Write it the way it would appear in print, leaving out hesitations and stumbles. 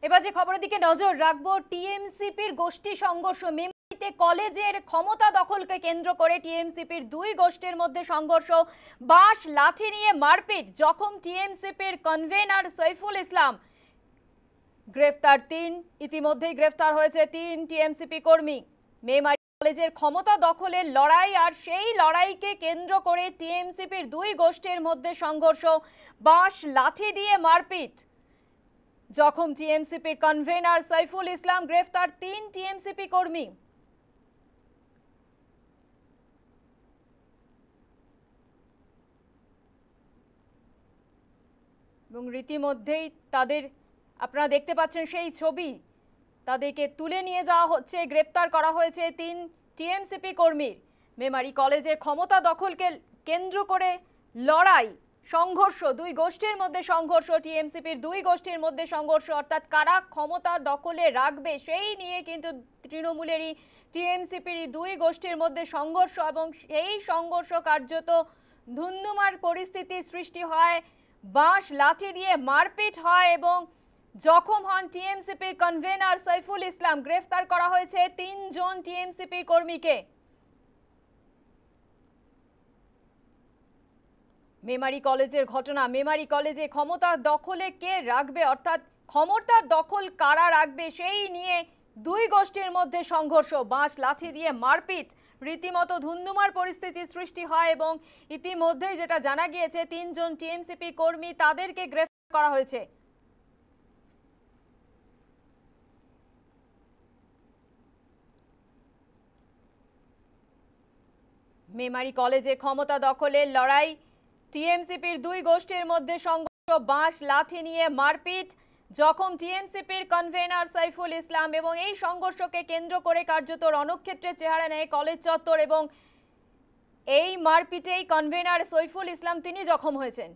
এবার যে খবরের দিকে নজর রাখবো, টিএমসিপির গোষ্ঠী সংঘর্ষ। মেমারিতে কলেজের ক্ষমতা দখলকে কেন্দ্র করে টিএমসিপির দুই গোষ্ঠীর মধ্যে সংঘর্ষ, বাঁশ লাঠি নিয়ে মারপিট, জখম টিএমসিপির কনভেনার সৈফুল ইসলাম। গ্রেফতার ৩, ইতিমধ্যেই গ্রেফতার হয়েছে ৩ টিএমসিপি কর্মী। মেমারি কলেজের ক্ষমতা দখলের লড়াই, আর সেই লড়াইকে কেন্দ্র করে টিএমসিপির দুই গোষ্ঠীর মধ্যে সংঘর্ষ, বাঁশ লাঠি দিয়ে মারপিট, জখম টিএমসিপির কনভেনার সৈফুল ইসলাম। গ্রেফতার ৩ টিএমসিপি কর্মী। এবং রীতিমধ্যেই তাদের, আপনারা দেখতে পাচ্ছেন সেই ছবি, তাদেরকে তুলে নিয়ে যাওয়া হচ্ছে। গ্রেপ্তার করা হয়েছে ৩ টিএমসিপি কর্মীর। মেমারি কলেজের ক্ষমতা দখলকে কেন্দ্র করে লড়াই, সংঘর্ষ, দুই গোষ্ঠীর মধ্যে সংঘর্ষ, টিএমসিপির দুই গোষ্ঠীর মধ্যে সংঘর্ষ, অর্থাৎ কারা ক্ষমতা দখলে রাখবে সেই নিয়ে কিন্তু তৃণমূলেরই টিএমসিপির দুই গোষ্ঠীর মধ্যে সংঘর্ষ, এবং সেই সংঘর্ষ কার্যত ধুন্ধুমার পরিস্থিতি সৃষ্টি হয়, বাঁশ লাঠি দিয়ে মারপিট হয় এবং জখম হন টিএমসিপির কনভেনার সৈফুল ইসলাম। গ্রেফতার করা হয়েছে ৩ জন টিএমসিপি কর্মীকে। মেমারি কলেজের ঘটনা। মেমারি কলেজে ক্ষমতার দখলে কে রাখবে, অর্থাৎ ক্ষমতার দখল কারা রাখবে সেই নিয়ে দুই গোষ্ঠীর মধ্যে সংঘর্ষ, বাঁশ লাঠি দিয়ে মারপিট, রীতিমতো ধুন্ধুমার পরিস্থিতি সৃষ্টি হয় এবং ইতিমধ্যেই যেটা জানা গিয়েছে ৩ জন টিএমসিপি কর্মী, তাদেরকে গ্রেফতার করা হয়েছে। মেমারি কলেজে ক্ষমতা দখলের লড়াই, টিএমসিপির দুই গোষ্ঠীর মধ্যে সংঘর্ষ, বাঁশ লাঠি নিয়ে মারপিট, জখম টিএমসিপির কনভেনার সৈফুল ইসলাম। এবং এই সংঘর্ষকে কেন্দ্র করে কার্যত রণক্ষেত্রের চেহারা নেয় কলেজ চত্বর, এবং এই মারপিটেই কনভেনার সৈফুল ইসলাম তিনি জখম হয়েছেন।